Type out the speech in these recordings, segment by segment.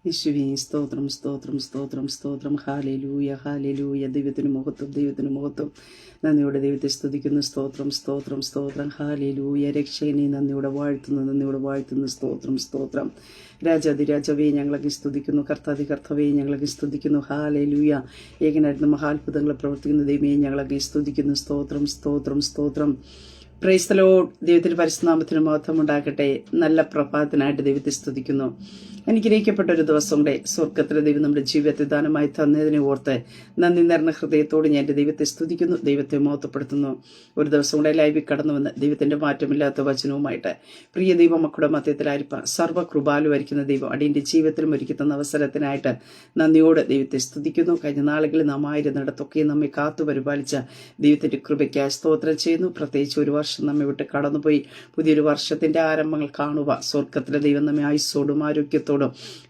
യേശുവേ സ്തോത്രം സ്തോത്രം സ്തോത്രം സ്തോത്രം. Hallelujah hallelujah. ദൈവത്തിന് മഹത്വം, ദൈവത്തിന് മഹത്വം. നന്ദിയോടെ ദൈവത്തെ സ്തുതിക്കുന്നു. സ്തോത്രം സ്തോത്രം സ്തോത്രം. ഹാലേലൂയ. രക്ഷകനെ നന്ദിയോടെ വാഴ്ത്തുന്നു. സ്തോത്രം സ്തോത്രം. രാജാതിരാജവേ ഞങ്ങളൊക്കെ സ്തുതിക്കുന്നു. കർത്താവേ ഞങ്ങളൊക്കെ സ്തുതിക്കുന്നു. ഹാലേലൂയ. ഏകനായിരുന്ന മഹാത്ഭുതങ്ങളെ പ്രവർത്തിക്കുന്ന ദൈവമേ ഞങ്ങളൊക്കെ സ്തുതിക്കുന്നു. സ്തോത്രം സ്തോത്രം സ്തോത്രം. Praise the Lord. ദൈവത്തിന്റെ പരിശുദ്ധനാമത്തിന് മഹത്വം ഉണ്ടാകട്ടെ. നല്ല പ്രഭാതത്തിനായിട്ട് ദൈവത്തെ സ്തുതിക്കുന്നു. അനുഗ്രഹിക്കപ്പെട്ട ഒരു ദിവസം കൂടെ സ്വർഗത്തിലെ ദൈവം നമ്മുടെ ജീവിതത്തെ ദാനമായി തന്നതിനെ ഓർത്ത് നന്ദി നിറഞ്ഞ ഹൃദയത്തോട് ഞാൻ എൻ്റെ ദൈവത്തെ സ്തുതിക്കുന്നു, ദൈവത്തെ മഹത്വപ്പെടുത്തുന്നു. ഒരു ദിവസം കൂടെ ലൈവിൽ കടന്നു വന്ന് ദൈവത്തിന്റെ മാറ്റമില്ലാത്ത വചനവുമായിട്ട് പ്രിയ ദൈവ മക്കളുടെ മധ്യത്തിലായിരിക്കാം സർവ്വകൃപാലുവരിക്കുന്ന ദൈവം അടിയന്റെ ജീവിതത്തിലും ഒരുക്കി തന്ന അവസരത്തിനായിട്ട് നന്ദിയോട് ദൈവത്തെ സ്തുതിക്കുന്നു. കഴിഞ്ഞ നാളുകളിൽ നാം ആയിരുന്നിടത്തൊക്കെ നമ്മെ കാത്തു പരിപാലിച്ച ദൈവത്തിന്റെ കൃപയ്ക്കായി സ്തോത്രം ചെയ്യുന്നു. പ്രത്യേകിച്ച് ഒരു വർഷം നമ്മെ വിട്ട് കടന്നുപോയി പുതിയൊരു വർഷത്തിന്റെ ആരംഭങ്ങൾ കാണുക. സ്വർഗത്തിലെ ദൈവം നമ്മെ ആയുസ്സോടും ആരോഗ്യത്തോടും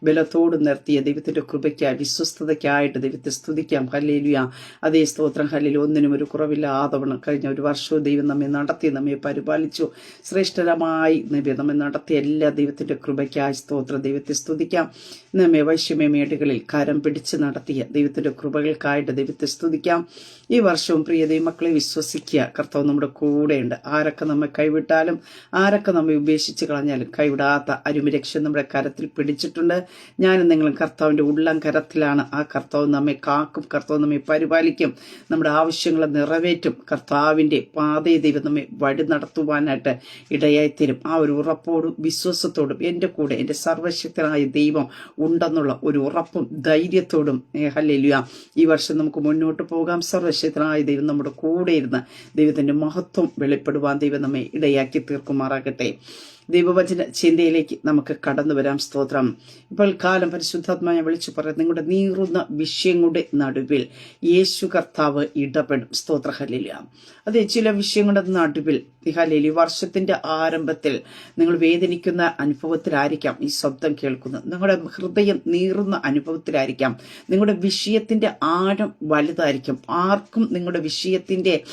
ബലത്തോടും നിർത്തിയ ദൈവത്തിന്റെ കൃപയ്ക്കായി വിശ്വസ്തതയ്ക്കായിട്ട് ദൈവത്തെ സ്തുതിക്കാം. ഹല്ലേലൂയ. അതേ സ്തോത്രം. ഹല്ലേലൂയ. ഒന്നിനും ഒരു കുറവില്ലാതവണ്ണം കഴിഞ്ഞ ഒരു വർഷവും ദൈവം നമ്മെ നടത്തി, നമ്മെ പരിപാലിച്ചു. ശ്രേഷ്ഠരമായി നമ്മെ നടത്തിയ എല്ലാ ദൈവത്തിന്റെ കൃപയ്ക്കായി സ്തോത്രം. ദൈവത്തെ സ്തുതിക്കാം. നമ്മെ വൈഷമ്യമേടുകളിൽ കരം പിടിച്ച് നടത്തിയ ദൈവത്തിന്റെ കൃപകൾക്കായിട്ട് ദൈവത്തെ സ്തുതിക്കാം. ഈ വർഷവും പ്രിയ ദൈവമക്കളെ വിശ്വസിക്കുക, കർത്താവ് നമ്മുടെ കൂടെയുണ്ട്. ആരൊക്കെ നമ്മെ കൈവിട്ടാലും ആരൊക്കെ നമ്മെ ഉപേക്ഷിച്ച് കളഞ്ഞാലും കൈവിടാത്ത അരുമരക്ഷ നമ്മുടെ കരത്തിൽ പിടിച്ചിട്ടുണ്ട്. ഞാനും നിങ്ങളും കർത്താവിന്റെ ഉള്ളം കരത്തിലാണ്. ആ കർത്താവ് നമ്മെ കാക്കും, കർത്താവ് നമ്മെ പരിപാലിക്കും, നമ്മുടെ ആവശ്യങ്ങളെ നിറവേറ്റും. കർത്താവിന്റെ പാതയെ ദൈവം നമ്മെ വഴി നടത്തുവാനായിട്ട് ഇടയായിത്തീരും. ആ ഒരു ഉറപ്പോടും വിശ്വാസത്തോടും എൻ്റെ കൂടെ എൻ്റെ സർവശക്തനായ ദൈവം ഉണ്ടെന്നുള്ള ഒരു ഉറപ്പും ധൈര്യത്തോടും ഹല്ലേലൂയ ഈ വർഷം നമുക്ക് മുന്നോട്ട് പോകാം. സർവശക്തനായ ദൈവം നമ്മുടെ കൂടെ ഇരുന്ന് ദൈവത്തിന്റെ മഹത്വം വെളിപ്പെടുവാൻ ദൈവം നമ്മെ ഇടയാക്കി തീർക്കുമാറാകട്ടെ. ദൈവവചന ചിന്തയിലേക്ക് നമുക്ക് കടന്നു വരാം. സ്തോത്രം. ഇപ്പോൾ കാലം പരിശുദ്ധാത്മായ വിളിച്ചു പറയാം, നിങ്ങളുടെ നീറുന്ന വിഷയങ്ങളുടെ നടുവിൽ യേശു കർത്താവ് ഇടപെടും. സ്തോത്ര. ഹല്ലേലൂയ. അതെ, ചില വിഷയങ്ങളുടെ നടുവിൽ ഹല്ലേലൂയ വർഷത്തിന്റെ ആരംഭത്തിൽ നിങ്ങൾ വേദനിക്കുന്ന അനുഭവത്തിലായിരിക്കാം ഈ ശബ്ദം കേൾക്കുന്നത്. നിങ്ങളുടെ ഹൃദയം നീറുന്ന അനുഭവത്തിലായിരിക്കാം. നിങ്ങളുടെ വിഷയത്തിന്റെ ആഴം വലുതായിരിക്കും. ആർക്കും നിങ്ങളുടെ വിഷയത്തിന്റെ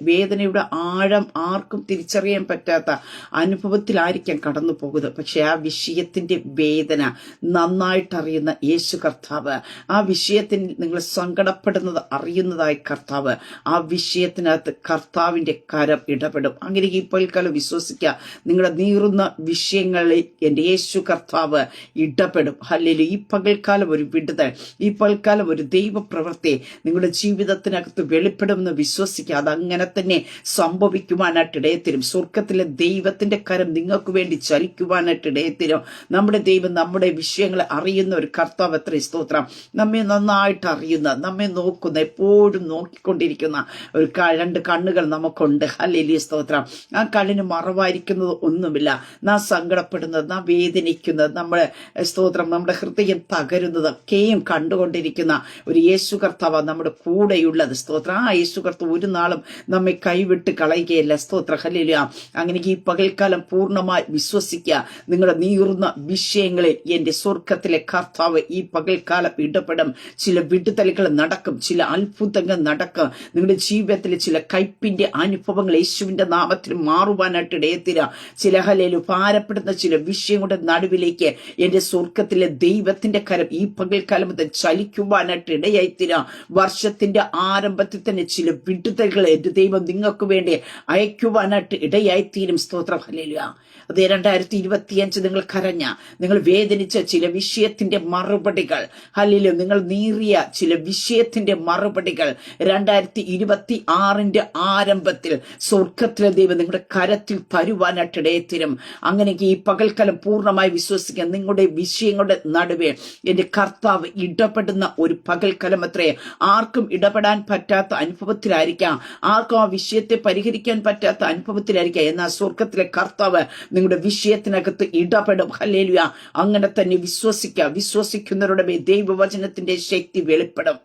വേദനയുടെ ആഴം ആർക്കും തിരിച്ചറിയാൻ പറ്റാത്ത അനുഭവത്തിലായിരിക്കാം കടന്നു പോകുന്നത്. പക്ഷെ ആ വിഷയത്തിന്റെ വേദന നന്നായിട്ടറിയുന്ന യേശു കർത്താവ്, ആ വിഷയത്തിൽ നിങ്ങൾ സങ്കടപ്പെടുന്നത് അറിയുന്നതായി കർത്താവ്, ആ വിഷയത്തിനകത്ത് കർത്താവിന്റെ കരം ഇടപെടും. അങ്ങനെ ഈ പകൽക്കാലം വിശ്വസിക്കുക, നിങ്ങളുടെ നീറുന്ന വിഷയങ്ങളിൽ എൻ്റെ യേശു കർത്താവ് ഇടപെടും. ഹല്ലേലൂയ. ഈ പകൽക്കാലം ഒരു വിടുതൽ, ഈ പകൽക്കാലം ഒരു ദൈവപ്രവൃത്തി നിങ്ങളുടെ ജീവിതത്തിനകത്ത് വെളിപ്പെടുമെന്ന് വിശ്വസിക്കുക. അതങ്ങനെ തന്നെ സംഭവിക്കുവാനായിട്ട് ഇടയത്തരും. സ്വർഗത്തിലെ ദൈവത്തിന്റെ കരം നിങ്ങൾക്ക് വേണ്ടി ചലിക്കുവാനായിട്ട് ഇടയത്തരും. നമ്മുടെ ദൈവം നമ്മുടെ വിഷയങ്ങളെ അറിയുന്ന ഒരു കർത്താവ്. എത്ര സ്തോത്രം. നമ്മെ നന്നായിട്ട് അറിയുന്ന, നമ്മെ നോക്കുന്ന, എപ്പോഴും നോക്കിക്കൊണ്ടിരിക്കുന്ന ഒരു രണ്ട് കണ്ണുകൾ നമുക്കുണ്ട്. ഹല്ലേലൂയ. സ്തോത്രം. ആ കണ്ണിന് മറവായിരിക്കുന്നത് ഒന്നുമില്ല. നാം സങ്കടപ്പെടുന്നത്, നാം വേദനിക്കുന്നത്, നമ്മുടെ സ്തോത്രം, നമ്മുടെ ഹൃദയം തകരുന്നതൊക്കെയും കണ്ടുകൊണ്ടിരിക്കുന്ന ഒരു യേശു കർത്താവ് നമ്മുടെ കൂടെയുള്ളത്. സ്തോത്രം. ആ യേശു കർത്താവ് ഒരു നാളും നമ്മെ കൈവിട്ട് കളയുകയല്ല. സ്തോത്രം. ഹല്ലേലൂയ. അങ്ങനെ ഈ പകൽക്കാലം പൂർണ്ണമായി വിശ്വസിക്കുക. നിങ്ങളുടെ നീറുന്ന വിഷയങ്ങളിൽ എന്റെ സ്വർഗത്തിലെ കർത്താവ് ഈ പകൽക്കാലം ഇടപെടും. ചില വിടുതലുകൾ നടക്കും, ചില അത്ഭുതങ്ങൾ നടക്കും. നിങ്ങളുടെ ജീവിതത്തിൽ ചില കയ്പിന്റെ അനുഭവങ്ങൾ യേശുവിന്റെ നാമത്തിൽ മാറുവാനായിട്ട് ഇടയത്തീര. ചില ഹല്ലേലൂയ ഭാരപ്പെടുന്ന ചില വിഷയങ്ങളുടെ നടുവിലേക്ക് എന്റെ സ്വർഗത്തിലെ ദൈവത്തിന്റെ കരം ഈ പകൽക്കാലം മുതൽ ചലിക്കുവാനായിട്ട് ഇടയായിത്തീര. വർഷത്തിന്റെ ആരംഭത്തിൽ തന്നെ ചില വിടുതലുകൾ എന്റെ ദൈവം നിങ്ങൾക്ക് വേണ്ടി അയക്കുവാനായിട്ട് ഇടയായിത്തീരും. സ്തോത്രം. ഹല്ലേലൂയ. അതേ 2025 നിങ്ങൾ കരഞ്ഞ, നിങ്ങൾ വേദനിച്ച ചില വിഷയത്തിന്റെ മറുപടികൾ, ഹല്ലേലൂയ, നിങ്ങൾ നീറിയ ചില വിഷയത്തിന്റെ മറുപടികൾ 2026 ആരംഭത്തിൽ സ്വർഗത്തിലെ ദൈവം നിങ്ങളുടെ കരത്തിൽ തരുവാനായിട്ട് ഇടയത്തരും. അങ്ങനെ ഈ പകൽക്കാലം പൂർണ്ണമായി വിശ്വസിക്കാൻ നിങ്ങളുടെ വിഷയങ്ങളുടെ നടുവേ എന്റെ കർത്താവ് ഇടപെടുന്ന ഒരു പകൽക്കാലം അത്രേ. ആർക്കും ഇടപെടാൻ പറ്റാത്ത അനുഭവത്തിലായിരിക്കാം, ആർക്കും ആ വിഷയത്തെ പരിഹരിക്കാൻ പറ്റാത്ത അനുഭവത്തിലായിരിക്കാം. എന്നാൽ സ്വർഗത്തിലെ കർത്താവ് നിങ്ങളുടെ വിഷയത്തിനകത്ത് ഇടപെടും. ഹല്ലേലൂയ. അങ്ങനെ തന്നെ വിശ്വസിക്കുക. വിശ്വസിക്കുന്നവരുടെ ദൈവവചനത്തിന്റെ ശക്തി വെളിപ്പെടും.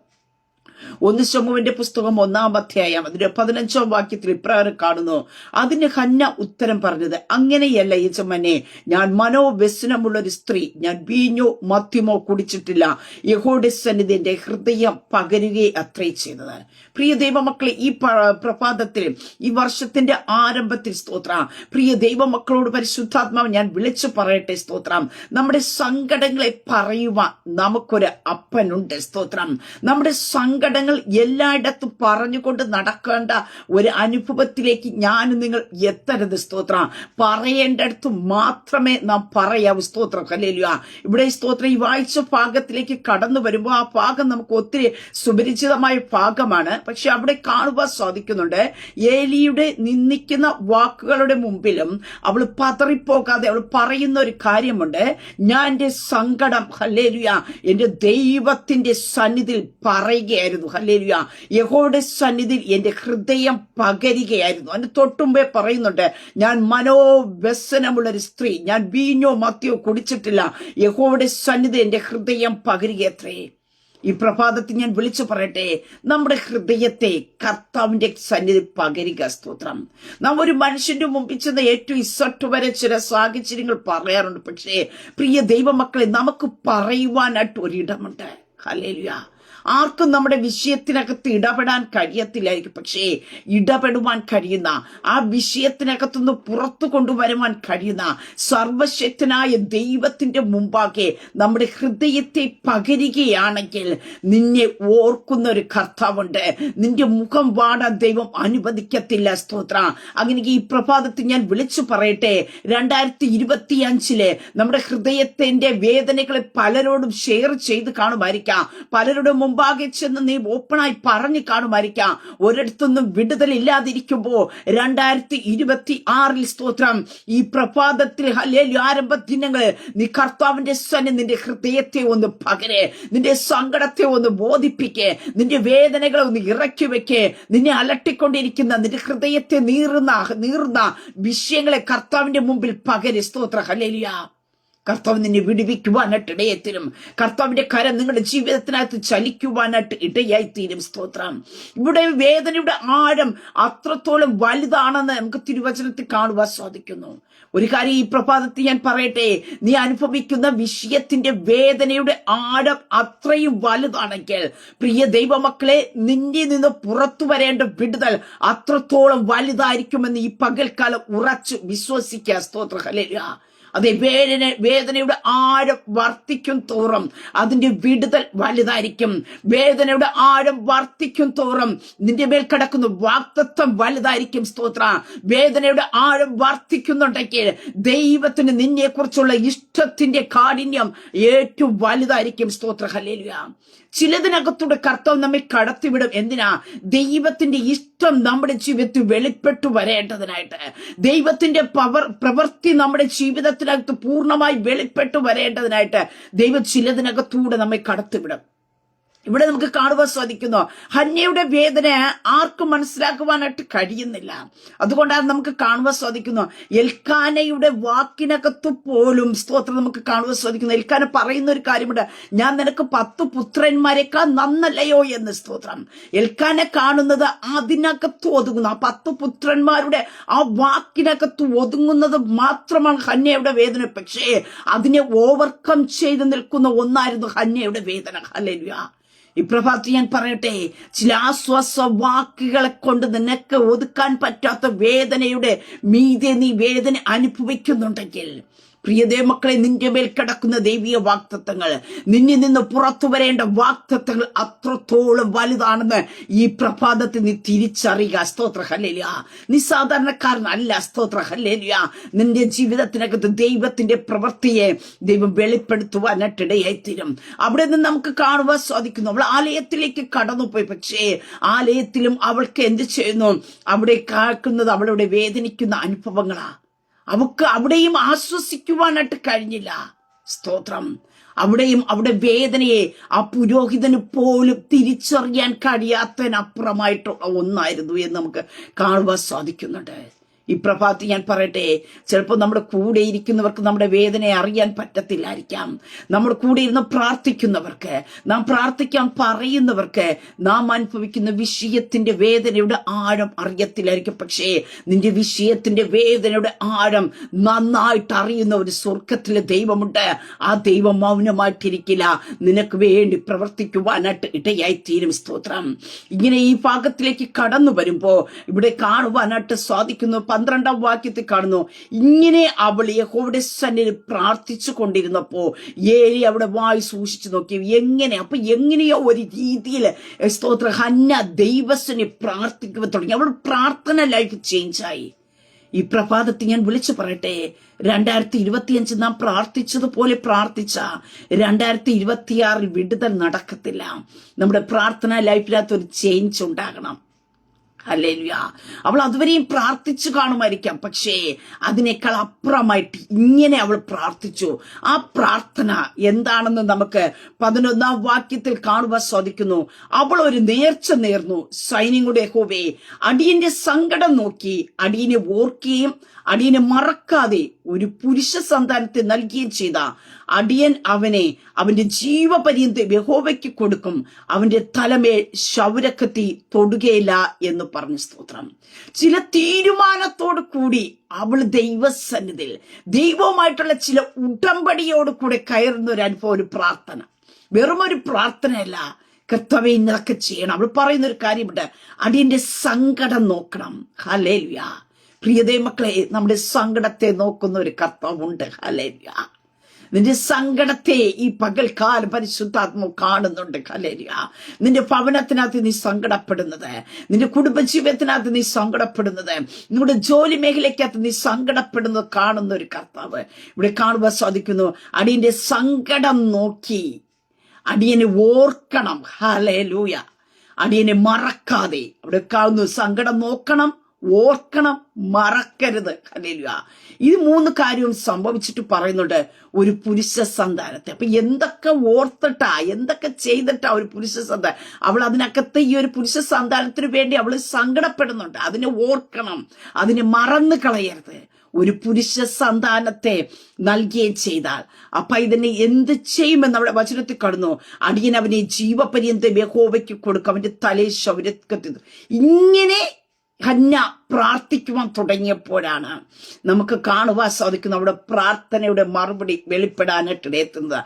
1 ശമൂവേലിന്റെ പുസ്തകം 1-ാം അധ്യായം അതിന്റെ 15-ാം വാക്യത്തിൽ ഇപ്രകാരം കാണുന്നു. അതിന് ഹന്ന ഉത്തരം പറഞ്ഞത്, അങ്ങനെയല്ല യജമാനെ, ഞാൻ മനോവ്യസനമുള്ള ഒരു സ്ത്രീ, ഞാൻ വീഞ്ഞോ മദ്യമോ കുടിച്ചിട്ടില്ല. യഹോവയുടെ സന്നിധി എന്റെ ഹൃദയം പകരുകയെ അത്രേ ചെയ്തത്. പ്രിയ ദൈവമക്കളെ, ഈ പ്രഭാതത്തിൽ, ഈ വർഷത്തിന്റെ ആരംഭത്തിൽ സ്തോത്രം, പ്രിയ ദൈവമക്കളോട് പരിശുദ്ധാത്മാവ് ഞാൻ വിളിച്ചു പറയട്ടെ സ്തോത്രം, നമ്മുടെ സങ്കടങ്ങളെ പറയുവാൻ നമുക്കൊരു അപ്പനുണ്ട് സ്തോത്രം. നമ്മുടെ സങ്കടങ്ങൾ എല്ലായിടത്തും പറഞ്ഞുകൊണ്ട് നടക്കേണ്ട ഒരു അനുഭവത്തിലേക്ക് ഞാനും നിങ്ങൾ എത്തരുത് സ്തോത്രം. പറയേണ്ടടുത്ത് മാത്രമേ നാം പറയാവൂ സ്തോത്രം. ഹല്ലേലൂയ. ഇവിടെ സ്തോത്രം ഈ വായിച്ച ഭാഗത്തിലേക്ക് കടന്നു വരുമ്പോൾ ആ ഭാഗം നമുക്ക് ഒത്തിരി സുപരിചിതമായ ഭാഗമാണ്. പക്ഷെ അവിടെ കാണുവാൻ സാധിക്കുന്നുണ്ട്, ഏലിയുടെ നിന്ദിക്കുന്ന വാക്കുകളുടെ മുമ്പിലും അവൾ പതറിപ്പോകാതെ അവൾ പറയുന്ന ഒരു കാര്യമുണ്ട്. ഞാൻ എന്റെ സങ്കടം ഹല്ലേലൂയ എന്റെ ദൈവത്തിന്റെ സന്നിധിയിൽ പറയുകയായിരുന്നു. ഹല്ലേലൂയ. യഹോവയുടെ സന്നിധിയിൽ എന്റെ ഹൃദയം പകരികയായിരുന്നു. അതിന് തൊട്ടുമ്പേ പറയുന്നുണ്ട്, ഞാൻ മനോവ്യസനമുള്ള ഒരു സ്ത്രീ, ഞാൻ വീഞ്ഞോ മദ്യമോ കുടിച്ചിട്ടില്ല. യഹോവയുടെ സന്നിധി എന്റെ ഹൃദയം പകരികയത്രേ. ഈ പ്രഭാതത്തിൽ ഞാൻ വിളിച്ചു പറയട്ടെ, നമ്മുടെ ഹൃദയത്തെ കർത്താവിന്റെ സന്നിധി പകരിക സ്തോത്രം. നാം ഒരു മനുഷ്യന്റെ മുമ്പിൽ ചെന്ന് ഏറ്റവും ഇസട്ട് വരെ ചില സാഹചര്യങ്ങൾ പറയാറുണ്ട്. പക്ഷേ പ്രിയ ദൈവമക്കളെ, നമുക്ക് പറയുവാനായിട്ട് ഒരിടമുണ്ട്. ഹല്ലേലൂയ. ആർക്കും നമ്മുടെ വിഷയത്തിനകത്ത് ഇടപെടാൻ കഴിയത്തില്ലായിരിക്കും. പക്ഷേ ഇടപെടുവാൻ കഴിയുന്ന, ആ വിഷയത്തിനകത്തുനിന്ന് പുറത്തു കൊണ്ടുവരുവാൻ കഴിയുന്ന സർവശക്തനായ ദൈവത്തിന്റെ മുമ്പാകെ നമ്മുടെ ഹൃദയത്തെ പകരികയാണെങ്കിൽ നിന്നെ ഓർക്കുന്ന ഒരു കർത്താവുണ്ട്. നിന്റെ മുഖം വാടാൻ ദൈവം അനുവദിക്കത്തില്ല സ്തോത്ര. അങ്ങനെ ഈ പ്രഭാതത്തിൽ ഞാൻ വിളിച്ചു പറയട്ടെ, 2025 നമ്മുടെ ഹൃദയത്തിന്റെ വേദനകളെ പലരോടും ഷെയർ ചെയ്ത് കാണുമായിരിക്കാം. പലരുടെ മുമ്പാകെ ചെന്ന് നീ ഓപ്പണായി പറഞ്ഞു കാണുമായിരിക്കാം. ഒരിടത്തൊന്നും വിടുതലില്ലാതിരിക്കുമ്പോ 2026 സ്തോത്രം, ഈ പ്രഭാതത്തിൽ ഹല്ലേലൂയ ആരംഭ ദിനങ്ങൾ നീ കർത്താവിന്റെ സന്നിധിയിൽ നിന്റെ ഹൃദയത്തെ ഒന്ന് പകരെ, നിന്റെ സങ്കടത്തെ ഒന്ന് ബോധിപ്പിക്കേ, നിന്റെ വേദനകളെ ഒന്ന് ഇറക്കി വെക്കേ, നിന്നെ അലട്ടിക്കൊണ്ടിരിക്കുന്ന നിന്റെ ഹൃദയത്തെ നീറുന്ന വിഷയങ്ങളെ കർത്താവിന്റെ മുമ്പിൽ പകരെ സ്തോത്ര. ഹല്ലേലൂയ. കർത്താവ് നിന്നെ വിടുവിക്കുവാനായിട്ട് ഇടയെത്തരും. കർത്താവിന്റെ കരം നിങ്ങളുടെ ജീവിതത്തിനകത്ത് ചലിക്കുവാനായിട്ട് ഇടയായിത്തീരും സ്തോത്രം. ഇവിടെ വേദനയുടെ ആഴം അത്രത്തോളം വലുതാണെന്ന് നമുക്ക് തിരുവചനത്തിൽ കാണുവാൻ സാധിക്കുന്നു. ഒരു കാര്യം ഈ പ്രഭാതത്തിൽ ഞാൻ പറയട്ടെ, നീ അനുഭവിക്കുന്ന വിഷയത്തിന്റെ വേദനയുടെ ആഴം അത്രയും വലുതാണെങ്കിൽ പ്രിയ ദൈവമക്കളെ, നിന്റെ നിന്ന് പുറത്തു വരേണ്ട വിടുതൽ അത്രത്തോളം വലുതായിരിക്കുമെന്ന് ഈ പകൽക്കാലം ഉറച്ചു വിശ്വസിക്കുക സ്തോത്ര. ഹല്ലേലൂയ. അതെ, വേദനയുടെ ആഴം വർദ്ധിക്കും തോറും അതിന്റെ വിടുതൽ വലുതായിരിക്കും. വേദനയുടെ ആഴം വർദ്ധിക്കും തോറും നിന്റെ മേൽ കിടക്കുന്ന വാഗ്ദത്തം വലുതായിരിക്കും സ്തോത്ര. വേദനയുടെ ആഴം വർദ്ധിക്കുന്നുണ്ടെങ്കിൽ ദൈവത്തിന് നിന്നെ കുറിച്ചുള്ള ഇഷ്ടത്തിന്റെ കാഠിന്യം ഏറ്റവും വലുതായിരിക്കും സ്തോത്ര. ഹല്ലേലൂയ. ചിലതിനകത്തൂടെ കർത്താവ് നമ്മെ കടത്തിവിടും. എന്തിനാ? ദൈവത്തിന്റെ ഇഷ്ടം നമ്മുടെ ജീവിതത്തിൽ വെളിപ്പെട്ടു വരേണ്ടതിനായിട്ട്. ദൈവത്തിന്റെ പ്രവൃത്തി നമ്മുടെ ജീവിതത്തിനകത്ത് പൂർണ്ണമായി വെളിപ്പെട്ടു വരേണ്ടതിനായിട്ട് ദൈവം ചിലതിനകത്തൂടെ നമ്മെ കടത്തിവിടും. ഇവിടെ നമുക്ക് കാണുവാൻ സാധിക്കുന്നു, ഹന്നയുടെ വേദന ആർക്കും മനസ്സിലാക്കുവാനായിട്ട് കഴിയുന്നില്ല. അതുകൊണ്ടാണ് നമുക്ക് കാണുവാൻ സാധിക്കുന്നു, എൽക്കാനയുടെ വാക്കിനകത്ത് പോലും സ്തോത്രം നമുക്ക് കാണുവാൻ സാധിക്കുന്നു. എൽക്കാന പറയുന്ന ഒരു കാര്യമുണ്ട്, ഞാൻ നിനക്ക് 10 പുത്രന്മാരെക്കാൾ നന്നല്ലയോ എന്ന് സ്തോത്രം. എൽക്കാനെ കാണുന്നത് അതിനകത്ത് ഒതുങ്ങുന്നു, ആ 10 പുത്രന്മാരുടെ ആ വാക്കിനകത്ത് ഒതുങ്ങുന്നത് മാത്രമാണ് ഹന്നയുടെ വേദന. പക്ഷേ അതിനെ ഓവർകം ചെയ്ത് നിൽക്കുന്ന ഒന്നായിരുന്നു ഹന്നയുടെ വേദന. ഹല്ലേലൂയ. ഈ പ്രഭാതത്തിൽ ഞാൻ പറയട്ടെ, ചില ആശ്വാസ വാക്കുകളെ കൊണ്ട് നിനക്ക് ഒതുക്കാൻ പറ്റാത്ത വേദനയുടെ മീതെ നീ വേദന അനുഭവിക്കുന്നുണ്ടെങ്കിൽ പ്രിയതേ മക്കളെ, നിന്റെ മേൽ കിടക്കുന്ന ദൈവീയ വാഗ്ദത്തങ്ങൾ, നിന്നിൽ നിന്ന് പുറത്തു വരേണ്ട വാഗ്ദത്തങ്ങൾ അത്രത്തോളം വലുതാണെന്ന് ഈ പ്രഭാതത്തിൽ നീ തിരിച്ചറിയുക സ്തോത്ര. ഹല്ലേലൂയ. നീ സാധാരണക്കാരനല്ല സ്തോത്ര. ഹല്ലേലൂയ. നിന്റെ ജീവിതത്തിനകത്ത് ദൈവത്തിന്റെ പ്രവൃത്തിയെ ദൈവം വെളിപ്പെടുത്തുവാനായിട്ട് ഇടയായിത്തീരും. അവിടെ നിന്ന് നമുക്ക് കാണുവാൻ സാധിക്കുന്നു, അവൾ ആലയത്തിലേക്ക് കടന്നുപോയി. പക്ഷേ ആലയത്തിലും അവൾക്ക് എന്ത് ചെയ്യുന്നു? അവിടെ കേൾക്കുന്നത് അവളുടെ വേദനിക്കുന്ന അനുഭവങ്ങളാ. അവക്ക് അവിടെയും ആശ്വസിക്കുവാനായിട്ട് കഴിഞ്ഞില്ല സ്തോത്രം. അവിടെയും അവിടെ വേദനയെ ആ പുരോഹിതന് പോലും തിരിച്ചറിയാൻ കഴിയാത്തതിനപ്പുറമായിട്ടുള്ള ഒന്നായിരുന്നു എന്ന് നമുക്ക് കാണുവാൻ സാധിക്കുന്നുണ്ട്. ഈ പ്രഭാതത്തിൽ ഞാൻ പറയട്ടെ, ചിലപ്പോൾ നമ്മുടെ കൂടെ ഇരിക്കുന്നവർക്ക് നമ്മുടെ വേദനയെ അറിയാൻ പറ്റത്തില്ലായിരിക്കാം. നമ്മുടെ കൂടെ ഇരുന്ന് പ്രാർത്ഥിക്കുന്നവർക്ക്, നാം പ്രാർത്ഥിക്കാൻ പറയുന്നവർക്ക് നാം അനുഭവിക്കുന്ന വിഷയത്തിന്റെ വേദനയുടെ ആഴം അറിയത്തില്ലായിരിക്കും. പക്ഷേ നിന്റെ വിഷയത്തിന്റെ വേദനയുടെ ആഴം നന്നായിട്ട് അറിയുന്ന ഒരു സ്വർഗത്തിലെ ദൈവമുണ്ട്. ആ ദൈവം മൗനമായിട്ടിരിക്കില്ല, നിനക്ക് വേണ്ടി പ്രവർത്തിക്കുവാനായിട്ട് ഇടയായി തീരും. സ്തോത്രം. ഇങ്ങനെ ഈ ഭാഗത്തിലേക്ക് കടന്നു വരുമ്പോ ഇവിടെ കാണുവാനായിട്ട് സാധിക്കുന്നു. 12-ാം വാക്യത്തിൽ കാണുന്നു, ഇങ്ങനെ അവൾ യഹോവയുടെ സന്നിധിയിൽ പ്രാർത്ഥിച്ചു കൊണ്ടിരുന്നപ്പോ ഏലി അവിടെ വായി സൂക്ഷിച്ചു നോക്കി. എങ്ങനെയോ ഒരു രീതിയിൽ സ്തോത്ര ഹന്ന ദൈവത്തിനെ പ്രാർത്ഥിക്കുക തുടങ്ങി. അവൾ പ്രാർത്ഥന ലൈഫ് ചേഞ്ചായി. ഈ പ്രഭാതത്തിൽ ഞാൻ വിളിച്ചു പറയട്ടെ, 2025 നാം പ്രാർത്ഥിച്ചതുപോലെ പ്രാർത്ഥിച്ച 2026 വിടുതൽ നടക്കത്തില്ല. നമ്മുടെ പ്രാർത്ഥനാ ലൈഫിനകത്ത് ഒരു ചേഞ്ച് ഉണ്ടാകണം. ഹല്ലേലൂയ. അവൾ അതുവരെയും പ്രാർത്ഥിച്ചു കാണുമായിരിക്കാം, പക്ഷേ അതിനേക്കാൾ അപ്പുറമായിട്ട് ഇങ്ങനെ അവൾ പ്രാർത്ഥിച്ചു. ആ പ്രാർത്ഥന എന്താണെന്ന് നമുക്ക് 11-ാം വാക്യത്തിൽ കാണുവാൻ സാധിക്കുന്നു. അവൾ ഒരു നേർച്ച നേർന്നു. സൈന്യങ്ങളുടെ യഹോവേ, അടിയന്റെ സങ്കടം നോക്കി അടിയനെ ഓർക്കുകയും അടിയനെ മറക്കാതെ ഒരു പുരുഷ സന്താനത്തെ നൽകുകയും ചെയ്ത അടിയൻ അവനെ അവന്റെ ജീവപര്യന്തം യഹോവയ്ക്ക് കൊടുക്കും, അവന്റെ തലമേൽ ശൗരക്കത്തി തൊടുകയില്ല എന്ന് പറഞ്ഞു. സ്തോത്രം. ചില തീരുമാനത്തോടു കൂടി അവൾ ദൈവസന്നിധിയിൽ ദൈവവുമായിട്ടുള്ള ചില ഉടമ്പടിയോട് കൂടെ കയറുന്ന ഒരു അനുഭവം, ഒരു പ്രാർത്ഥന. വെറും ഒരു പ്രാർത്ഥനയല്ല, കർത്താവേ ഇന്നതൊക്കെ ചെയ്യണം. അവൾ പറയുന്ന ഒരു കാര്യമുണ്ട്, അടിയന്റെ സങ്കടം നോക്കണം. ഹല്ലേലൂയ. പ്രിയതേ മക്കളെ, നമ്മുടെ സങ്കടത്തെ നോക്കുന്ന ഒരു കർത്താവുണ്ട്. ഹല്ലേലൂയ. നിന്റെ സങ്കടത്തെ ഈ പകൽക്കാലം പരിശുദ്ധാത്മാവ് കാണുന്നുണ്ട്. ഹല്ലേലൂയ. നിന്റെ ഭവനത്തിനകത്ത് നീ സങ്കടപ്പെടുന്നത്, നിന്റെ കുടുംബജീവിതത്തിനകത്ത് നീ സങ്കടപ്പെടുന്നത്, നിങ്ങളുടെ ജോലി മേഖലയ്ക്കകത്ത് നീ സങ്കടപ്പെടുന്നത് കാണുന്ന ഒരു കർത്താവ് ഇവിടെ കാണുവാൻ സാധിക്കുന്നു. അടിയന്റെ സങ്കടം നോക്കി അടിയനെ ഓർക്കണം. ഹല്ലേലൂയ. അടിയനെ മറക്കാതെ. അവിടെ കാണുന്നു, സങ്കടം നോക്കണം, ഓർക്കണം, മറക്കരുത്. ഹല്ലേലൂയ. ഇത് 3 കാര്യവും സംഭവിച്ചിട്ട് പറയുന്നുണ്ട്, ഒരു പുരുഷ സന്താനത്തെ. അപ്പൊ എന്തൊക്കെ ഓർത്തിട്ടാ, എന്തൊക്കെ ചെയ്തിട്ടാ ഒരു പുരുഷ സന്താനം. അവൾ അതിനകത്ത് ഈ ഒരു പുരുഷ സന്താനത്തിന് വേണ്ടി അവൾ സങ്കടപ്പെടുന്നുണ്ട്. അതിനെ ഓർക്കണം, അതിനെ മറന്നു കളയരുത്. ഒരു പുരുഷ സന്താനത്തെ നൽകുകയും ചെയ്താൽ അപ്പൊ ഇതിനെ എന്ത് ചെയ്യുമെന്ന് അവിടെ വചനത്തിൽ കടന്നു. അടിയൻ അവനെ ജീവപര്യന്തം യഹോവയ്ക്ക് കൊടുക്കും, അവന്റെ തലയിൽ ശൗരക്കത്തി. ഇങ്ങനെ ഹന്ന പ്രാർത്ഥിക്കുവാൻ തുടങ്ങിയപ്പോഴാണ് നമുക്ക് കാണുവാൻ സാധിക്കുന്നത് അവിടെ പ്രാർത്ഥനയുടെ മറുപടി വെളിപ്പെടാനായിട്ടിടയെത്തുന്നത്.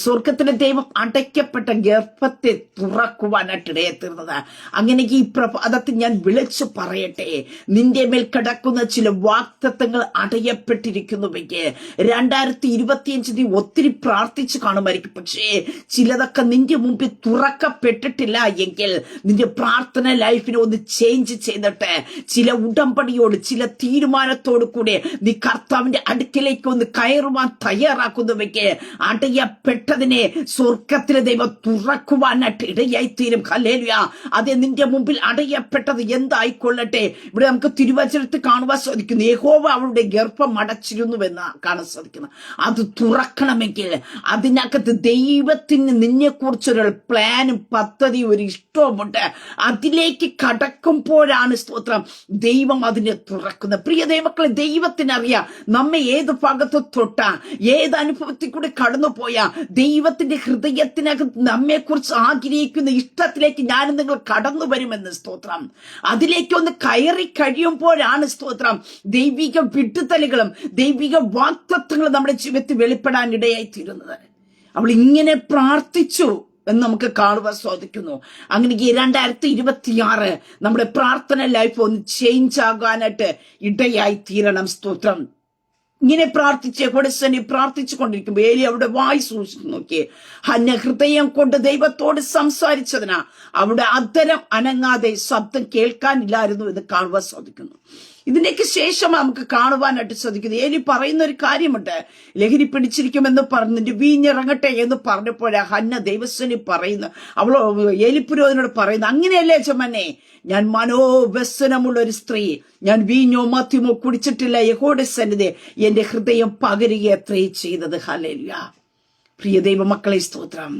സ്വർഗത്തിലെ ദൈവം അടയ്ക്കപ്പെട്ട ഗർഭത്തെ തുറക്കുവാനായിട്ടിടയെത്തുന്നത്. അങ്ങനെ ഈ പ്രഭാതത്തിൽ ഞാൻ വിളിച്ചു പറയട്ടെ, നിന്റെ മേൽ കിടക്കുന്ന ചില വാഗ്ദത്തങ്ങൾ അടയപ്പെട്ടിരിക്കുന്നുവെങ്കിൽ 2025 നീ ഒത്തിരി പ്രാർത്ഥിച്ചു കാണുമായിരിക്കും, പക്ഷേ ചിലതൊക്കെ നിന്റെ മുമ്പിൽ തുറക്കപ്പെട്ടിട്ടില്ല എങ്കിൽ നിന്റെ പ്രാർത്ഥന ലൈഫിനെ ഒന്ന് ചേഞ്ച് ചെയ്തിട്ട് ചില ഉടമ്പടിയോട്, ചില തീരുമാനത്തോടു കൂടെ നീ കർത്താവിന്റെ അടുക്കിലേക്ക് ഒന്ന് കയറുവാൻ തയ്യാറാക്കുന്നുവെങ്കിൽ അടയപ്പെട്ടതിനെ സ്വർഗത്തിലെ ദൈവം തുറക്കുവാനായിട്ട് ഇടയായി തീരും. ഹല്ലേലൂയ. അതെ, നിന്റെ മുമ്പിൽ അടയപ്പെട്ടത് എന്തായിക്കൊള്ളട്ടെ. ഇവിടെ നമുക്ക് തിരുവചനത്തിൽ കാണുവാൻ സാധിക്കുന്നു, യഹോവ അവളുടെ ഗർഭം അടച്ചിരുന്നുവെന്ന് കാണാൻ സാധിക്കുന്നു. അത് തുറക്കണമെങ്കിൽ അതിനകത്ത് ദൈവത്തിന് നിന്നെ കുറിച്ചൊരു പ്ലാനും പദ്ധതിയും ഒരു ഇഷ്ടവുമുണ്ട്. അതിലേക്ക് കടക്കുമ്പോഴാണ് സ്തോത്രം ദൈവം അതിനെ തുറക്കുന്നത്. പ്രിയ ദൈവമക്കളെ, ദൈവത്തിനറിയാം നമ്മെ ഏത് ഭാഗത്ത് തൊട്ടാ, ഏത് അനുഭവത്തിൽ കൂടെ കടന്നു പോയാ ദൈവത്തിന്റെ ഹൃദയത്തിനകത്ത് നമ്മെ കുറിച്ച് ആഗ്രഹിക്കുന്ന ഇഷ്ടത്തിലേക്ക് ഞാനും നിങ്ങൾ കടന്നു വരുമെന്ന്. സ്തോത്രം. അതിലേക്കൊന്ന് കയറി കഴിയുമ്പോഴാണ് സ്തോത്രം ദൈവിക വിടുതലുകളും ദൈവിക വാഗ്ദത്തങ്ങളും നമ്മുടെ ജീവിതത്തിൽ വെളിപ്പെടാൻ ഇടയായി തീരുന്നത്. അവൾ ഇങ്ങനെ പ്രാർത്ഥിച്ചു എന്ന് നമുക്ക് കാണുവാൻ സാധിക്കുന്നു. അങ്ങനെ 2026 നമ്മുടെ പ്രാർത്ഥന ലൈഫ് ഒന്ന് ചേഞ്ച് ആകാനായിട്ട് ഇടയായി തീരണം. സ്തോത്രം. ഇങ്ങനെ പ്രാർത്ഥിച്ചു കൊണ്ടിരിക്കുമ്പോ ഏലി അവിടെ വായി സൂക്ഷിച്ചു നോക്കി. ഹന്ന ഹൃദയം കൊണ്ട് ദൈവത്തോട് സംസാരിച്ചതിനാ അവിടെ അധരം അനങ്ങാതെ ശബ്ദം കേൾക്കാനില്ലായിരുന്നു എന്ന് കാണുവാൻ സാധിക്കുന്നു. ഇതിനൊക്കെ ശേഷം നമുക്ക് കാണുവാനായിട്ട് സാധിക്കുന്നത്, ഏലി പറയുന്ന ഒരു കാര്യമുണ്ട്, ലഹരി പിടിച്ചിരിക്കുമെന്ന് പറഞ്ഞു നിന്റെ വീഞ്ഞിറങ്ങട്ടെ എന്ന് പറഞ്ഞപ്പോഴാ ഹന്ന ദൈവസ്ഥനി പറയുന്നു, അവളോ ഏലിപുരോഹിതനോട് പറയുന്നു, അങ്ങനെയല്ലേ യജമാനേ, ഞാൻ മനോവ്യസനമുള്ള ഒരു സ്ത്രീ, ഞാൻ വീഞ്ഞോ മദ്യമോ കുടിച്ചിട്ടില്ല, യഹോവയുടെ സന്നിധി എന്റെ ഹൃദയം പകരുകയത്രേ ചെയ്തത്. ഹല്ലേലൂയ. പ്രിയ ദൈവമക്കളെ, സ്തോത്രം.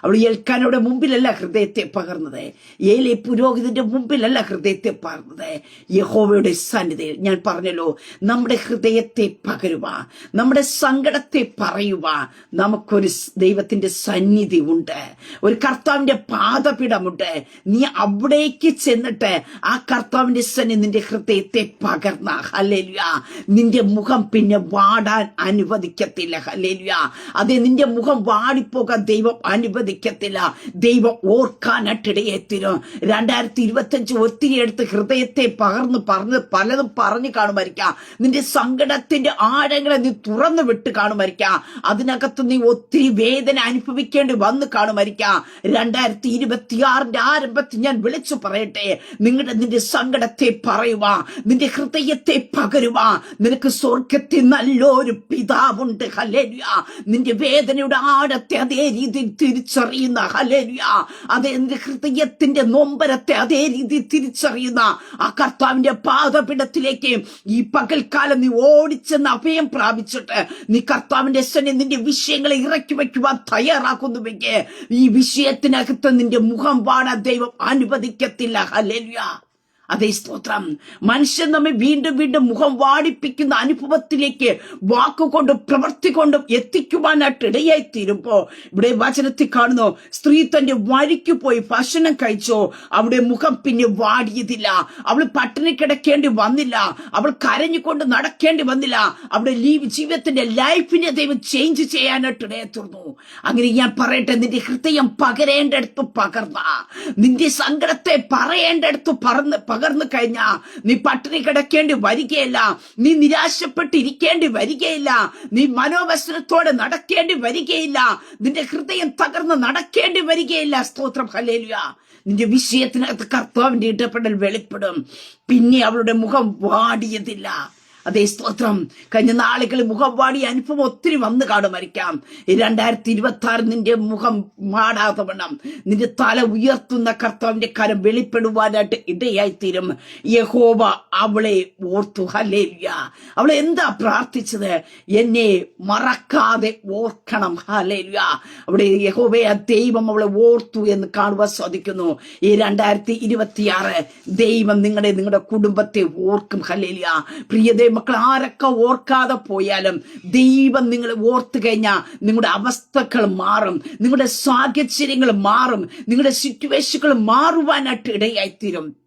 അവൾ എൽക്കാനയുടെ മുമ്പിലല്ല ഹൃദയത്തെ പകർന്നത്, ഏലി പുരോഹിതന്റെ മുമ്പിലല്ല ഹൃദയത്തെ പകർന്നത്, യഹോവയുടെ സന്നിധിയിൽ. ഞാൻ പറഞ്ഞല്ലോ, നമ്മുടെ ഹൃദയത്തെ പകരുക, നമ്മുടെ സങ്കടത്തെ പറയുക. നമുക്കൊരു ദൈവത്തിന്റെ സന്നിധി ഉണ്ട്, ഒരു കർത്താവിന്റെ പാദപീഠമുണ്ട്. നീ അവിടേക്ക് ചെന്നിട്ട് ആ കർത്താവിന്റെ സന്നിധി നിന്റെ ഹൃദയത്തെ പകർന്ന, ഹല്ലേലൂയ, നിന്റെ മുഖം പിന്നെ വാടാൻ അനുവദിക്കത്തില്ല. ഹല്ലേലൂയ. അതെ, നിന്റെ മുഖം വാടിപ്പോകാൻ ദൈവം അനുവദിക്കത്തില്ല. ദൈവം ഓർക്കാനായിട്ടിടയെത്തിരും. 2025 ഒത്തിരി എടുത്ത് ഹൃദയത്തെ പകർന്ന് പലതും പറഞ്ഞു കാണുമായിരിക്കാം. നിന്റെ സങ്കടത്തിന്റെ ആഴങ്ങളെ നീ തുറന്നു വിട്ട് കാണുമായിരിക്കാം. അതിനകത്ത് നീ ഒത്തിരി വേദന അനുഭവിക്കേണ്ടി വന്ന് കാണുമായിരിക്കാം. 2026 ആരംഭത്തിൽ ഞാൻ വിളിച്ചു പറയട്ടെ, നിന്റെ സങ്കടത്തെ പറയുക, നിന്റെ ഹൃദയത്തെ പകരുക. നിനക്ക് സ്വർഗത്തിൽ നല്ലൊരു പിതാവുണ്ട്. ഹല്ലേലൂയ. നിന്റെ വേദനയുടെ ആഴത്തെ അതേ രീതിയിൽ തിരിച്ചറിയുന്ന, ഹല്ലേലൂയ, അതേ നിന്റെ ഹൃദയത്തിന്റെ നൊമ്പരത്തെ അതേ രീതിയിൽ തിരിച്ചറിയുന്ന ആ കർത്താവിന്റെ പാദപീഠത്തിലേക്ക് ഈ പകൽക്കാലം നീ ഓടിച്ചെന്ന് അഭയം പ്രാപിച്ചിട്ട് നീ കർത്താവിന്റെ സന്നിധിയിൽ നിന്റെ വിഷയങ്ങളെ ഇറക്കി വയ്ക്കുവാൻ തയ്യാറാക്കുന്നുവെങ്കിൽ ഈ വിഷയത്തിനകത്ത് നിന്റെ മുഖം വാടാൻ ദൈവം അനുവദിക്കത്തില്ല. ഹല്ലേലൂയ. അതേ, സ്തോത്രം. മനുഷ്യൻ നമ്മെ വീണ്ടും വീണ്ടും മുഖം വാടിപ്പിക്കുന്ന അനുഭവത്തിലേക്ക് വാക്കുകൊണ്ടും പ്രവൃത്തി കൊണ്ടും എത്തിക്കുവാനായിട്ട് ഇടയായി തീരുമ്പോ ഇവിടെ വചനത്തിൽ കാണുന്നു, സ്ത്രീ തന്റെ വഴിക്ക് പോയി ഭക്ഷണം കഴിച്ചോ, അവിടെ മുഖം പിന്നെ വാടിയതില്ല. അവൾ പട്ടിണി കിടക്കേണ്ടി വന്നില്ല, അവൾ കരഞ്ഞുകൊണ്ട് നടക്കേണ്ടി വന്നില്ല. അവിടെ ജീവിതത്തിന്റെ ലൈഫിനെ ദൈവം ചേഞ്ച് ചെയ്യാനായിട്ട് ഇടയായി തീർന്നു. അങ്ങനെ ഞാൻ പറയട്ടെ, നിന്റെ ഹൃദയം പകരേണ്ടടുത്ത് പകർന്ന, നിന്റെ സങ്കടത്തെ പറയേണ്ടടുത്ത് പകർന്നു കഴിഞ്ഞാ നീ പട്ടിണി കിടക്കേണ്ടി വരികയില്ല, നീ നിരാശപ്പെട്ടിരിക്കേണ്ടി വരികയില്ല, നീ മനോവസനത്തോടെ നടക്കേണ്ടി വരികയില്ല, നിന്റെ ഹൃദയം തകർന്ന് നടക്കേണ്ടി വരികയില്ല. സ്തോത്രം. ഹല്ലേലൂയ. നിന്റെ വിഷയത്തിനകത്ത് കർത്താവിന്റെ ഇടപെടൽ വെളിപ്പെടും. പിന്നെ അവളുടെ മുഖം വാടിയതില്ല. അതേ, സ്തോത്രം. കഴിഞ്ഞ നാളുകളിൽ മുഖം വാടിയ അനുഭവം ഒത്തിരി വന്നു കാണുമായിരിക്കാം. 2026 നിന്റെ മുഖം വാടാതെ വണ്ണം നിന്റെ തല ഉയർത്തുന്ന കർത്താവിന്റെ കരം വെളിപ്പെടുവാനായിട്ട് ഇടയായിത്തീരും. യഹോവ അവളെ ഓർത്തു. ഹല്ലേലൂയ. അവളെ എന്താ പ്രാർത്ഥിച്ചത്? എന്നെ മറക്കാതെ ഓർക്കണം. ഹല്ലേലൂയ. അവിടെ യഹോവയെ ദൈവം അവളെ ഓർത്തു എന്ന് കാണുവാൻ സാധിക്കുന്നു. ഈ 2026 ദൈവം നിങ്ങളുടെ കുടുംബത്തെ ഓർക്കും. ഹല്ലേലൂയ. പ്രിയതേ മക്കൾ, ആരൊക്കെ ഓർക്കാതെ പോയാലും ദൈവം നിങ്ങളെ ഓർത്തു കഴിഞ്ഞാൽ നിങ്ങളുടെ അവസ്ഥകൾ മാറും, നിങ്ങളുടെ സാഹചര്യങ്ങൾ മാറും, നിങ്ങളുടെ സിറ്റുവേഷനുകൾ മാറുവാനായിട്ട് ഇടയായിത്തീരും.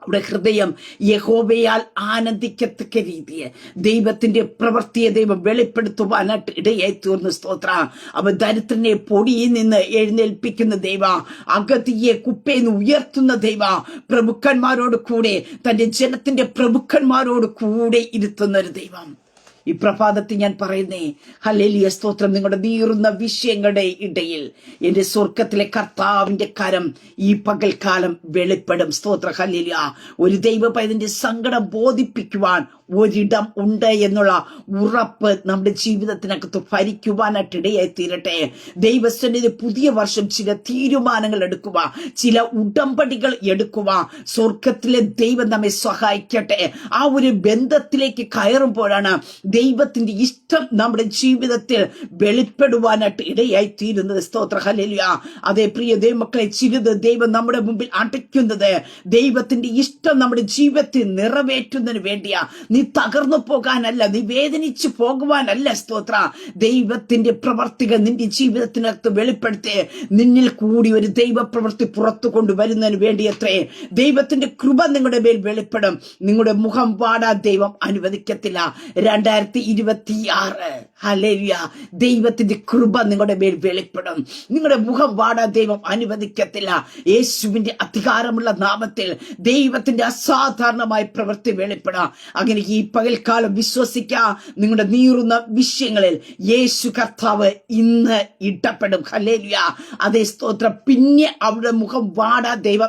അവിടെ ഹൃദയം യഹോവയാൽ ആനന്ദിക്കത്തക്ക രീതിയെ ദൈവത്തിന്റെ പ്രവൃത്തിയെ ദൈവം വെളിപ്പെടുത്തുവാനായിട്ട് ഇടയായി തീർന്നു. സ്തോത്ര. അവ ദരിദ്രനെ പൊടിയിൽ നിന്ന് എഴുന്നേൽപ്പിക്കുന്ന ദൈവ, അഗതിയെ കുപ്പേന്ന് ഉയർത്തുന്ന ദൈവ, പ്രഭുക്കന്മാരോട് കൂടെ തന്റെ ജനത്തിന്റെ പ്രഭുക്കന്മാരോട് കൂടെ ഇരുത്തുന്ന ഒരു ദൈവം. ഈ പ്രഭാതത്തിൽ ഞാൻ പറയുന്നേ, ഹല്ലേലൂയ, സ്തോത്രം. നിങ്ങളുടെ നീറുന്ന വിഷയങ്ങളുടെ ഇടയിൽ എന്റെ സ്വർഗത്തിലെ കർത്താവിന്റെ കരം ഈ പകൽക്കാലം വെളിപ്പെടും. സ്തോത്ര. ഹല്ലേലൂയ. ഒരു ദൈവ പൈതന്റെ സങ്കടം ബോധിപ്പിക്കുവാൻ ഒരിടം ഉണ്ട് എന്നുള്ള ഉറപ്പ് നമ്മുടെ ജീവിതത്തിനകത്ത് ഭരിക്കുവാനായിട്ട് ഇടയായി തീരട്ടെ. ദൈവസന്നിധി പുതിയ വർഷം ചില തീരുമാനങ്ങൾ എടുക്കുക, ചില ഉടമ്പടികൾ എടുക്കുക. സ്വർഗത്തിലെ ദൈവം നമ്മെ സഹായിക്കട്ടെ. ആ ഒരു ബന്ധത്തിലേക്ക് കയറുമ്പോഴാണ് ദൈവത്തിന്റെ ഇഷ്ടം നമ്മുടെ ജീവിതത്തിൽ വെളിപ്പെടുവാനായിട്ട് ഇടയായി തീരുന്നത്. സ്തോത്ര. ഹല്ലേലൂയ. അതേ, പ്രിയ ദൈവമക്കളെ, ചിലത് ദൈവം നമ്മുടെ മുമ്പിൽ അടയ്ക്കുന്നത് ദൈവത്തിന്റെ ഇഷ്ടം നമ്മുടെ ജീവിതത്തിൽ നിറവേറ്റുന്നതിന് വേണ്ടിയാ. നീ തകർന്നു പോകാനല്ല, നീ വേദനിച്ചു പോകുവാനല്ല. സ്തോത്ര. ദൈവത്തിന്റെ പ്രവർത്തികൾ നിന്റെ ജീവിതത്തിനകത്ത് വെളിപ്പെടുത്തി നിന്നിൽ കൂടി ഒരു ദൈവ പ്രവൃത്തി പുറത്തു കൊണ്ടുവരുന്നതിന് വേണ്ടി അത്രേ ദൈവത്തിന്റെ കൃപ നിങ്ങളുടെ മേൽ വെളിപ്പെടും. നിങ്ങളുടെ മുഖം വാടാൻ ദൈവം അനുവദിക്കത്തില്ല. 2026 ഹല്ലേലൂയ, ദൈവത്തിന്റെ കൃപ നിങ്ങളുടെ മേൽ വെളിപ്പെടും. നിങ്ങളുടെ മുഖം വാടാൻ ദൈവം അനുവദിക്കത്തില്ല. യേശുവിന്റെ അധികാരമുള്ള നാമത്തിൽ ദൈവത്തിന്റെ അസാധാരണമായ പ്രവൃത്തി വെളിപ്പെടാം. അങ്ങനെ ഈ പകൽക്കാലം വിശ്വസിക്കുക. നിങ്ങളുടെ നീറുന്ന വിഷയങ്ങളിൽ യേശു കർത്താവ് ഇന്ന് ഇടപെടും. ഹല്ലേലൂയ. അതേ, സ്തോത്രം. പിന്നെ അവരുടെ മുഖം വാടാൻ ദൈവം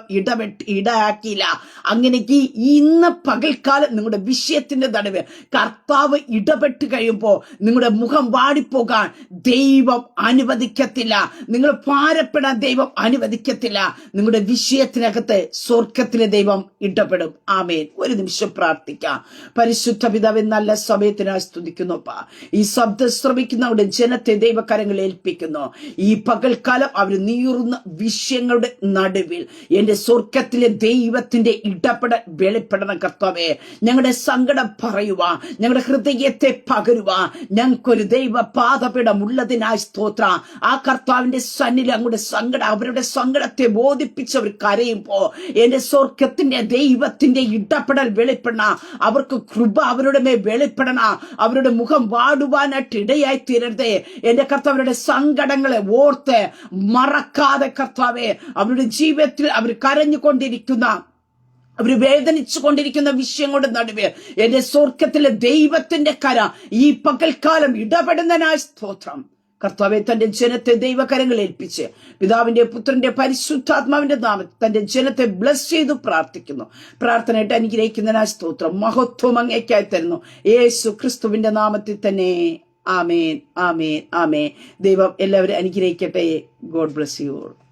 ഇടയാക്കിയില്ല. അങ്ങനെ ഇന്ന് പകൽക്കാലം നിങ്ങളുടെ വിഷയത്തിന്റെ നടുവ് കർത്താവ് ഇടപെട്ട് കഴിയുമ്പോൾ നിങ്ങളുടെ മുഖം വാടിപ്പോകാൻ ദൈവം അനുവദിക്കത്തില്ല. നിങ്ങൾ ഭാരപ്പെടാൻ ദൈവം അനുവദിക്കത്തില്ല. നിങ്ങളുടെ വിഷയത്തിനകത്ത് സ്വർഗത്തിലെ ദൈവം ഇടപെടും. ആമേൻ. ഒരു നിമിഷം പ്രാർത്ഥിക്കാം. പരിശുദ്ധ പിതാവേ, നല്ല സമയത്തിനായി സ്തുതിക്കുന്നുപ്പാ. ഈ ശബ്ദം ശ്രമിക്കുന്നവരുടെ ജനത്തെ ദൈവകരങ്ങളിൽ ഏൽപ്പിക്കുന്നു. ഈ പകൽക്കാലം അവർ നീറുന്ന വിഷയങ്ങളുടെ നടുവിൽ എന്റെ സ്വർഗത്തിലെ ദൈവത്തിന്റെ ഇടപെടൽ വെളിപ്പെടണം കർത്താവേ. ഞങ്ങളുടെ സങ്കടം പറയുക, ഞങ്ങളുടെ ഹൃദയത്തെ പകരുക. ഞങ്ങൾക്കൊരു ദൈവ പാദപീഠം ഉള്ളതിനായി സ്തോത്ര. ആ കർത്താവിന്റെ സന്നിധിയിൽ അങ്ങോട്ട് സങ്കടം, അവരുടെ സങ്കടത്തെ ബോധിപ്പിച്ചവർ കരയുമ്പോ എന്റെ സ്വർഗത്തിന്റെ ദൈവത്തിന്റെ ഇടപെടൽ വെളിപ്പെടണം. അവർക്ക് കൃപ അവരുടെ മേൽ വെളിപ്പെടണം. അവരുടെ മുഖം വാടുവാനായിട്ട് ഇടയായി തീരരുതേ എന്റെ കർത്താവരുടെ സങ്കടങ്ങളെ ഓർത്ത് മറക്കാതെ കർത്താവേ, അവരുടെ ജീവിതത്തിൽ അവർ കരഞ്ഞുകൊണ്ടിരിക്കുന്ന, അവർ വേദനിച്ചു കൊണ്ടിരിക്കുന്ന വിഷയങ്ങളുടെ നടുവേ എന്റെ സ്വർഗത്തിലെ ദൈവത്തിന്റെ കര ഈ പകൽക്കാലം ഇടപെടുന്നതിനായി സ്തോത്രം. കർത്താവെ, തന്റെ ജനത്തെ ദൈവകരങ്ങളിൽ ഏൽപ്പിച്ച് പിതാവിന്റെ പുത്രന്റെ പരിശുദ്ധാത്മാവിന്റെ നാമത്തിൽ തന്റെ ജനത്തെ ബ്ലസ് ചെയ്തു പ്രാർത്ഥിക്കുന്നു. പ്രാർത്ഥനയായിട്ട് അനുഗ്രഹിക്കുന്നതിനായി സ്തോത്രം. മഹത്വം അങ്ങേക്കായി തരുന്നു യേശു ക്രിസ്തുവിന്റെ നാമത്തിൽ തന്നെ. ആമേൻ, ആമേൻ, ആമേൻ. ദൈവം എല്ലാവരും അനുഗ്രഹിക്കട്ടെ. God bless you all.